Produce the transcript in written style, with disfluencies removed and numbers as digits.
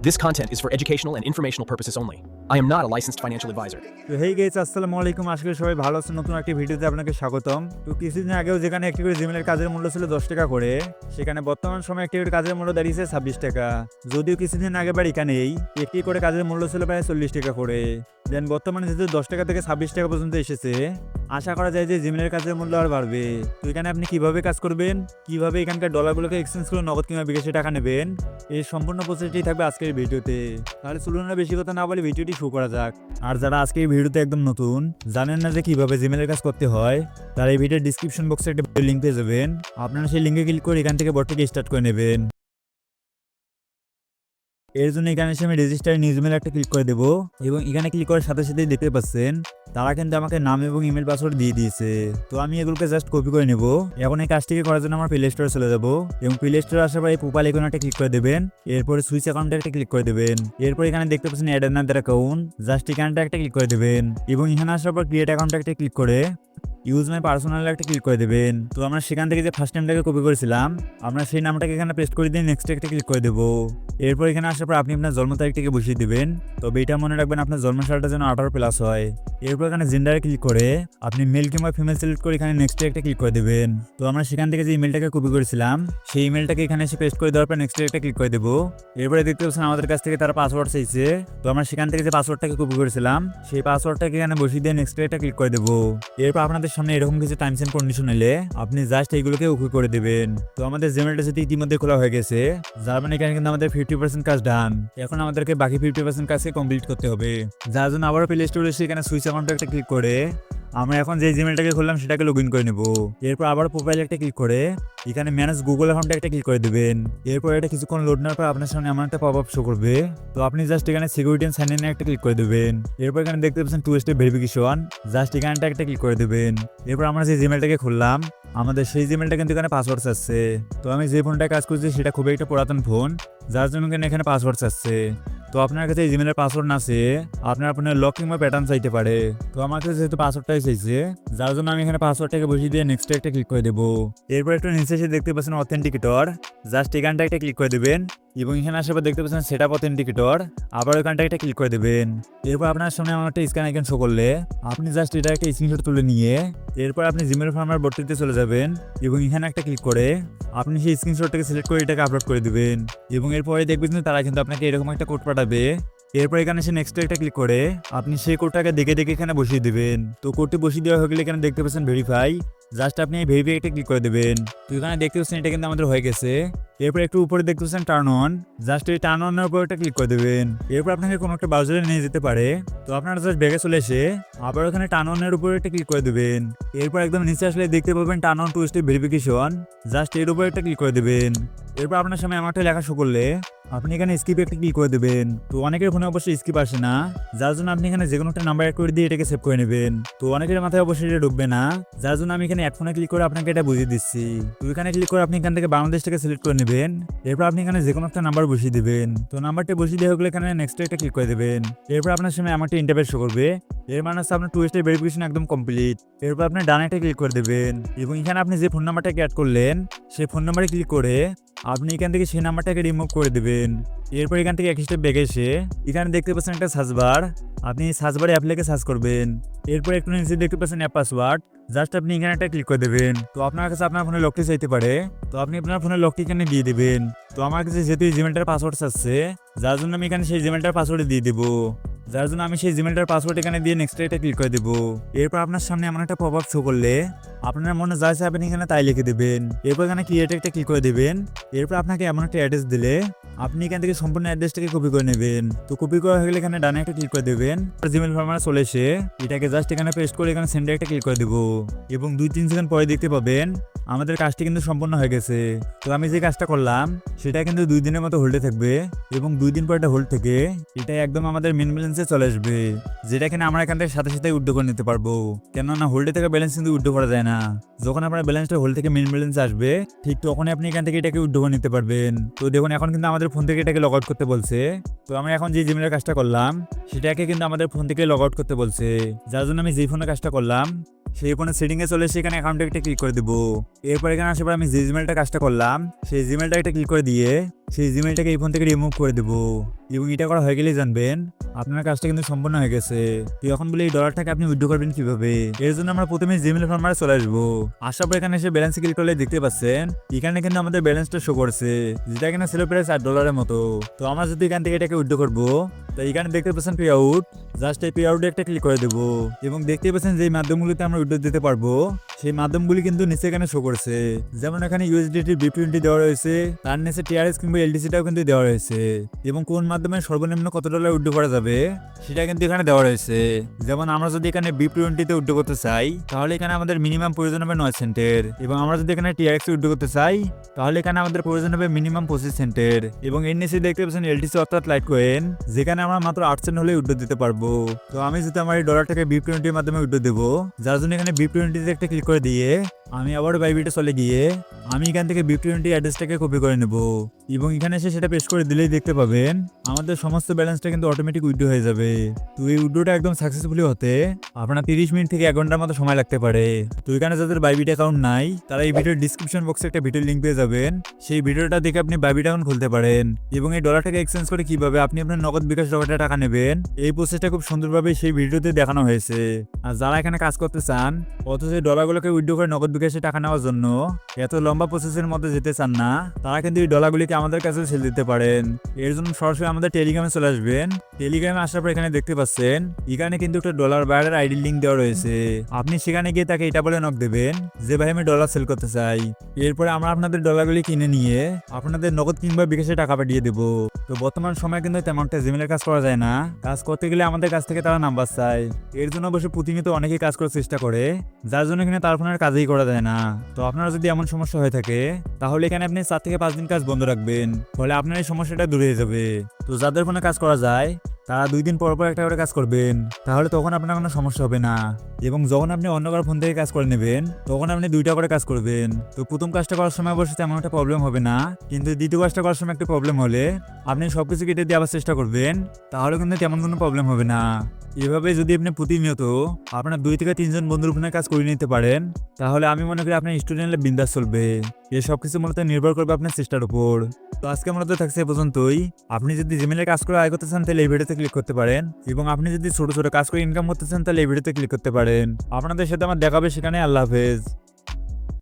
This content is for educational and informational purposes only. I am not a licensed financial advisor. তো hey guys, আসসালামু আলাইকুম। আশা করি সবাই ভালো আছেন। নতুন একটি ভিডিওতে আপনাকে স্বাগতম। তো কিছুদিন আগেও যেখানে একটি করে জিমেলের কাজের মূল্য ছিল 10 টাকা করে, সেখানে বর্তমান সময়ে একটি করে কাজের মূল্য দাঁড়িয়েছে 26 টাকা। যদিও কিছুদিন আগে বার এখানেই একটি করে কাজের মূল্য ছিল প্রায় 40 টাকা করে। দেন বর্তমানে যেহেতু 10 টাকা থেকে 26 টাকা পর্যন্ত এসেছে, আশা করা যায় যে জিমেলের কাজের মূল্য আর বাড়বে। তো এখানে আপনি কিভাবে কাজ করবেন, কিভাবে এখানকার ডলারগুলোকে এক্সচেঞ্জ করে নগদ কিংবা বিকাশে টাকা নেবেন, এই সম্পূর্ণ প্রসেসটি থাকবে আজকের ভিডিওতে। তাহলে চলুন না বেশি কথা না বলে ভিডিওটি শুরু করা যাক। আর যারা আজকে এই ভিডিওতে একদম নতুন, জানেন না যে কিভাবে জিমেলের কাজ করতে হয়, তারা এই ভিডিওর ডিসক্রিপশন বক্সে একটা লিঙ্ক পেয়ে যাবেন। আপনারা সেই লিঙ্কে ক্লিক করে এখান থেকে বটটিকে স্টার্ট করে নেবেন। এর জন্য এখানে এসে আমি রেজিস্টার নিউজ মেল একটা ক্লিক করে দেবো এবং এখানে ক্লিক করার সাথে সাথেই দেখতে পাচ্ছেন তারা কিন্তু আমাকে নাম এবং ইমেল পাসওয়ার্ড দিয়ে দিয়েছে। তো আমি এগুলোকে জাস্ট কপি করে নেব। এখন এই কাজটিকে করার জন্য আমার প্লে স্টোরে চলে যাবো এবং প্লে স্টোরে আসার পর এই প্রোফাইল আইকনে একটা ক্লিক করে দেবেন। এরপরে সুইচ অ্যাকাউন্টে একটা ক্লিক করে দেবেন। এরপর এখানে দেখতে পাচ্ছেন অ্যাড অ্যানাদার অ্যাকাউন্ট, জাস্ট এখানটা একটা ক্লিক করে দেবেন এবং এখানে আসার পর ক্রিয়েট অ্যাকাউন্টে একটা ক্লিক করে ইউজ মাই পার্সোনাল একটা ক্লিক করে দেবেন। তো আমরা সেখান থেকে যে ফার্স্ট নামটাকে কপি করেছিলাম, আমরা সেই নামটাকে এখানে পেস্ট করে দিয়ে নেক্সট একটা ক্লিক করে দেবো। এরপর এখানে আসার পর আপনি আপনার জন্ম তারিখটাকে বসিয়ে দেবেন। তবে এটা মনে রাখবেন আপনার জন্ম সালটা যেন 18+ হয়। এরপর এখানে জেন্ডারে ক্লিক করে আপনি মেল কিংবা ফিমেল সিলেক্ট করে এখানে নেক্সট একটা ক্লিক করে দেবেন। তো আমরা সেখান থেকে যে ইমেলটাকে কপি করেছিলাম, সেই ইমেলটাকে এখানে এসে পেস্ট করে দেওয়ার পর নেক্সট একটা ক্লিক করে দেবো। এরপরে দেখতে পাচ্ছেন আমাদের কাছ থেকে তারা পাসওয়ার্ড চাইছে। তো আমরা সেখান থেকে যে পাসওয়ার্ডটাকে কপি করেছিলাম, সেই পাসওয়ার্ডটাকে এখানে বসিয়ে দিয়ে নেক্সট একটা ক্লিক করে দেবো। এরপর আপনাদের সামনে এরকম কিছু টাইমস এন্ড কন্ডিশন এলে আপনি জাস্ট এইগুলোকে ওকে করে দেবেন। তো আমাদের জিমেলটা যদি ইতিমধ্যে খোলা হয়ে গেছে, যার মানে এখানে কিন্তু আমাদের 50% কাজ ডান। এখন আমাদেরকে বাকি 50% কাজকে কমপ্লিট করতে হবে। যার জন্য আবার প্লে স্টোরে এসে এখানে সুইচ অ্যাকাউন্টে একটা ক্লিক করে আমরা এখন যে জিমেলটাকে খুললাম সেটাকে লগ ইন করে নেব। এরপর আবার প্রোফাইলে একটা ক্লিক করে এখানে ম্যানেজ গুগল অ্যাকাউন্টে একটা ক্লিক করে দেবেন। এরপর এটা কিছুক্ষণ লোড নেওয়ার পর আপনার সামনে এমন একটা পপ আপ শো করবে। তো আপনি জাস্ট এখানে সিকিউরিটি এন্ড সাইন ইন একটা ক্লিক করে দেবেন। এরপর এখানে দেখতে পাচ্ছেন 2 স্টেপ ভেরিফিকেশন, জাস্ট এখানটা একটা ক্লিক করে দেবেন। এরপর আমরা যে জিমেলটাকে খুললাম, আমাদের সেই জিমেলটা কিন্তু এখানে পাসওয়ার্ড চাচ্ছে। তো আমি যে ফোনটা কাজ করছি সেটা খুবই একটা পুরাতন ফোন, যার জন্য এখানে পাসওয়ার্ড চাচ্ছে। তো আপনার কাছে এই জিমেলের পাসওয়ার্ড না আছে, আপনার লক কিংবা প্যাটার্ন চাইতে পারে। তো আমার কাছে যেহেতু পাসওয়ার্ডটাই চাইছে, যার জন্য আমি এখানে পাসওয়ার্ডটাকে বসিয়ে দিয়ে নেক্সট একটা ক্লিক করে দেবো। এরপর একটু নিচে এসে দেখতে পাচ্ছেন অথেন্টিকেটর, জাস্ট এখানটা একটা ক্লিক করে দেবেন এবং এখানে আসার পর দেখতে পাচ্ছেন সেট আপ অথেন্টিকেটর, আবার ওখানটা একটা ক্লিক করে দেবেন। এরপর আপনার সামনে আমার একটা স্ক্যান আইকন শো করলে আপনি জাস্ট এটা একটা স্ক্রিনশট তুলে নিয়ে এরপর আপনি জিমেল ফার্মার বটটিতে চলে যাবেন এবং এখানে একটা ক্লিক করে আপনি সেই স্ক্রিনশটটাকে সিলেক্ট করে এটাকে আপলোড করে দিবেন এবং এরপরে দেখবেন তারা কিন্তু আপনাকে এরকম একটা কোড পাঠাবে। এরপর এখানে সে নেক্সট একটা ক্লিক করে আপনি সেই কোডটাকে দেখে দেখে এখানে বসিয়ে দেবেন। তো কোডটি বসিয়ে দেওয়া হয়ে গেলে এখানে দেখতে পাচ্ছেন ভেরিফাই, জাস্ট আপনি এই ভেরিফাই একটা ক্লিক করে দেবেন। তো এখানে দেখতে পাচ্ছেন এটা কিন্তু আমাদের হয়ে গেছে। এরপর একটু উপরে দেখতে পাচ্ছেন টার্ন অন, জাস্ট এই টার্ন অনের উপর একটা ক্লিক করে দেবেন। এরপর আপনাকে কোনো একটা ব্রাউজারে নিয়ে যেতে পারে। তো আপনারা জাস্ট ব্যাগে চলে এসে আবার ওখানে টার্ন অনের উপর একটা ক্লিক করে দেবেন। এরপর একদম নিচে আসলে দেখতে পাবেন turn on 2 step verification, just এর উপর একটা ক্লিক করে দেবেন। এরপর আপনার সামনে আমার একটা লেখা শো করলে আপনি এখানে স্কিপ একটা ক্লিক করে দেবেন। তো অনেকের ফোনে অবশ্যই স্কিপ আসে না, যার জন্য আপনি এখানে যে কোনো একটা নাম্বার অ্যাড করে দিয়ে এটাকে সেভ করে নেবেন। তো অনেকের মাথায় অবশ্যই এটা ঢুকবে না, যার জন্য আমি এখানে অ্যাড ফোনে ক্লিক করে আপনাকে এটা বুঝিয়ে দিচ্ছি। তো এখানে ক্লিক করে আপনি এখান থেকে বাংলাদেশটাকে সিলেক্ট করে নেবেন। এরপর আপনি এখানে যে কোনো একটা নাম্বার বসিয়ে দেবেন। তো নাম্বারটা বসিয়ে দেওয়া হলে এখানে নেক্সট একটা ক্লিক করে দেবেন। এরপর আপনার সামনে আমার একটা ইন্টারফেস শো করবে, এর মানে হচ্ছে আপনার 2 স্টেপ ভেরিফিকেশন একদম কমপ্লিট। এরপর আপনি ডান একটা ক্লিক করে দেবেন এবং এখানে আপনি যে ফোন নাম্বারটাকে অ্যাড করলেন সেই ফোন নাম্বারে ক্লিক করে আপনি এখান থেকে সেই নাম্বারটাকে রিমুভ করে দেবেন। এরপর এখান থেকে এক স্টেপ ব্যাক এসে এখানে দেখতে পাচ্ছেন একটা সার্চ বার, আপনি সার্চ বারে অ্যাপ লিখে সার্চ করবেন। এরপর একটু নিচে দেখতে পাচ্ছেন অ্যাপ পাসওয়ার্ড, জাস্ট আপনি এখানে একটা ক্লিক করে দেবেন। তো আপনার কাছে আপনার ফোনের লকটি চাইতে পারে, তো আপনি আপনার ফোনের লকটি এখানে দিয়ে দেবেন। তো আমার কাছে যেহেতু এই জিমেলটার পাসওয়ার্ড চাচ্ছে, যার জন্য আমি এখানে সেই জিমেলটার পাসওয়ার্ড দিয়ে দেবো। যার জন্য আমি সেই জিমেলটার পাসওয়ার্ড এখানে দিয়ে নেক্সট একটা ক্লিক করে দেবো। এরপর আপনার সামনে এমন একটা পপ আপ শো করলে আপনার মনে যা চাইবেন এখানে তাই লিখে দেবেন। এরপর এখানে ক্রিয়েট একটা ক্লিক করে দেবেন। এরপর আপনাকে এমন একটা অ্যাড্রেস দিলে আপনি এখান থেকে সম্পূর্ণ অ্যাড্রেসটাকে কপি করে নেবেন। তো কপি করা হয়ে গেলে এখানে ডানে একটা ক্লিক করে দেবেন। জিমেল ফার্মারে চলে এসে এটাকে জাস্ট এখানে পেস্ট করে এখানে সেন্ডে একটা ক্লিক করে দেবো এবং 2-3 সেকেন্ড পরে দেখতে পাবেন আমাদের কাজটি কিন্তু সম্পূর্ণ হয়ে গেছে। তো আমি যে কাজটা করলাম সেটা কিন্তু 2 দিনের মতো হোল্ডে থাকবে এবং 2 দিন পর এটা হোল্ড থেকে এটা একদম আমাদের মেন ব্যালেন্সে চলে আসবে, যেটা কিনা আমরা এখান থেকে সাথে সাথে উইথড্র করে নিতে পারবো। কেননা হোল্ডে থেকে ব্যালেন্স কিন্তু উইথড্র করা যায় না। যখন আপনার ব্যালেন্সটা হোল্ড থেকে মেন ব্যালেন্সে আসবে ঠিক তখনই আপনি এখান থেকে এটাকে উইথড্র করে নিতে পারবেন। তো দেখুন এখন কিন্তু আমাদের ফোন থেকে এটাকে লগ আউট করতে বলছে। তো আমরা এখন যে জিমেলের কাজটা করলাম সেটাকে কিন্তু আমাদের ফোন থেকে লগ আউট করতে বলছে, যার জন্য আমি যে ফোনের কাজটা করলাম সেই ফোনে সেটিংয়ে চলে এসে এখানে অ্যাকাউন্টে একটা ক্লিক করে দেবো। এরপর এখানে আসার পর আমি যে জিমেলটা কাজটা করলাম সেই জিমেলটা একটা ক্লিক করে দিয়ে সেই জিমেলটাকে এই ফোন থেকে রিমুভ করে দেবো। এবং এটা করা হয়ে গেলেই জানবেন আপনার কাজটা কিন্তু সম্পূর্ণ হয়ে গেছে। তো এখন বলে এই ডলারটাকে আপনি উইথড্র করবেন কিভাবে। এর জন্য আমরা প্রথমে জিমেল ফর্মারে চলে আসবো। আসার পর এখানে এসে ব্যালেন্সে ক্লিক করলে দেখতে পাচ্ছেন এখানে কিন্তু আমাদের ব্যালেন্সটা শো করছে, যেটা কিনা ছিল প্রায় $4 মতো। তো আমরা যদি এখান থেকে এটাকে উইথড্র করবো, তো এখানে দেখতে পাচ্ছেন পে আউট, জাস্ট এই পে আউটে একটা ক্লিক করে দেবো। এবং দেখতে পাচ্ছেন যে মাধ্যমগুলিতে আমরা উইথড্র দিতে পারবো সেই মাধ্যমগুলি কিন্তু নিচে এখানে শো করছে। যেমন এখানে ইউএসডিটি B20 দেওয়া রয়েছে, তার নিচে টিআরএস কিংবা এলডিসিটাও কিন্তু দেওয়া রয়েছে, এবং কোন মাধ্যমে সর্বনিম্ন কত ডলার উইথড্র করা যাবে সেটা কিন্তু এখানে দেওয়া রয়েছে। যেমন আমরা যদি এখানে B20 তে উইথড্র করতে চাই তাহলে এখানে আমাদের মিনিমাম প্রয়োজন হবে 9 সেন্টের, এবং আমরা যদি এখানে টিআরএক্স উইথড্র করতে চাই তাহলে এখানে আমাদের প্রয়োজন হবে মিনিমাম 25 সেন্টের। এবং এর নিচে দেখতে পাচ্ছেন এলটিসি অর্থাৎ লাইট কয়েন, যেখানে আমরা মাত্র 8 সেন্ট হলে উইথড্র দিতে পারবো। তো আমি যদি আমার এই ডলারটাকে B20 এর মাধ্যমে উইথড্র দেবো, যার জন্য এখানে B20 তে একটা ক্লিক করে দিয়ে আমি আবার বাইবিটে চলে গিয়ে আমি এখান থেকে B20 অ্যাড্রেসটাকে কপি করে নেব, এবং এখানে এসে সেটা পেস্ট করে দিলেই দেখতে পাবেন আমাদের সমস্ত ব্যালেন্সটা কিন্তু অটোমেটিক উইথড্র হয়ে যাবে। তো এই উইথড্রটা একদম সাকসেসফুলি হতে আপনার 30 মিনিট থেকে 1 ঘন্টার মতো সময় লাগতে পারে। তো এখানে যাদের বাইবিট অ্যাকাউন্ট নাই তারা এই ভিডিওর ডিসক্রিপশন বক্সে একটা ভিডিও লিঙ্ক পেয়ে যাবেন, সেই ভিডিওটা দেখে আপনি বাইবিট অ্যাকাউন্ট খুলতে পারেন। এবং এই ডলারটাকে এক্সচেঞ্জ করে কিভাবে আপনি আপনার নগদ বিকাশ রকেটে টাকা নেবেন এই প্রসেসটা খুব সুন্দরভাবে সেই ভিডিওতে দেখানো হয়েছে। আর যারা এখানে কাজ করতে চান অথচ এই ডলারগুলোকে উইথড্র করে নগদ বিকাশে টাকা নেওয়ার জন্য এত লম্বা প্রসেসের মধ্যে যেতে চান না, তারা কিন্তু এই ডলারগুলিকে আমাদের কাছে সেল দিতে পারেন। এর জন্য সরাসরি আমাদের টেলিগ্রামে চলে আসবেন। টেলিগ্রামে আসার পর এখানে দেখতে পাচ্ছেন এখানে কিন্তু একটা ডলার বায়ারের আইডি লিঙ্ক দেওয়া রয়েছে। আপনি সেখানে গিয়ে তাকে এটা বলে নক দেবেন যে ভাই আমি ডলার সেল করতে চাই। এরপরে আমরা আপনাদের ডলারগুলি কিনে নিয়ে আপনাদের নগদ কিংবা বিকাশে টাকা পাঠিয়ে দেবো। তো বর্তমান সময় কিন্তু তেমনটা জিমেলের কাজ করা যায় না, কাজ করতে গেলে আমাদের কাছ থেকে তারা নাম্বার চায়। এর জন্য অবশ্য প্রতিনিয়ত অনেকেই কাজ করার চেষ্টা করে, যার জন্য এখানে তার ফোনের কাজই করা যায় না। তো আপনারা যদি এমন সমস্যা হয়ে থাকে তাহলে এখানে আপনি 4 থেকে 5 দিন কাজ বন্ধ রাখবেন, ফলে আপনার এই সমস্যাটা দূরে হয়ে যাবে। তো যাদের ফোনে কাজ করা যায় তারা 2 দিন পর পর একটা করে কাজ করবেন, তাহলে তখন আপনার কোনো সমস্যা হবে না। এবং যখন আপনি অন্য কারো ফোন থেকে কাজ করে নেবেন তখন আপনি 2টা করে কাজ করবেন। তো প্রথম কাজটা করার সময় অবশ্যই তেমন একটা প্রবলেম হবে না, কিন্তু দ্বিতীয় কাজটা করার সময় একটা প্রবলেম হলে আপনি সবকিছু কেটে দিয়ে আবার চেষ্টা করবেন, তাহলে কিন্তু তেমন কোনো প্রবলেম হবে না। এভাবে যদি আপনি প্রতিনিয়ত আপনার 2 থেকে 3 জন বন্ধুর ফোনে কাজ করে নিতে পারেন তাহলে আমি মনে করি আপনার স্টুডেন্টের বিন্দাস চলবে। এই সব কিছু মূলত নির্ভর করবে আপনার চেষ্টার উপর। তো আজকে মূলত থাকছে এ পর্যন্তই। আপনি যদি জিমেলে কাজ করে আয় করতে চান তাহলে এই ভিডিওতে ক্লিক করতে পারেন, এবং আপনি যদি ছোট ছোট কাজ করে ইনকাম করতে চান তাহলে এই ভিডিওতে ক্লিক করতে পারেন। আপনাদের সাথে আমার দেখাবে সেখানে। আল্লাহ হাফেজ।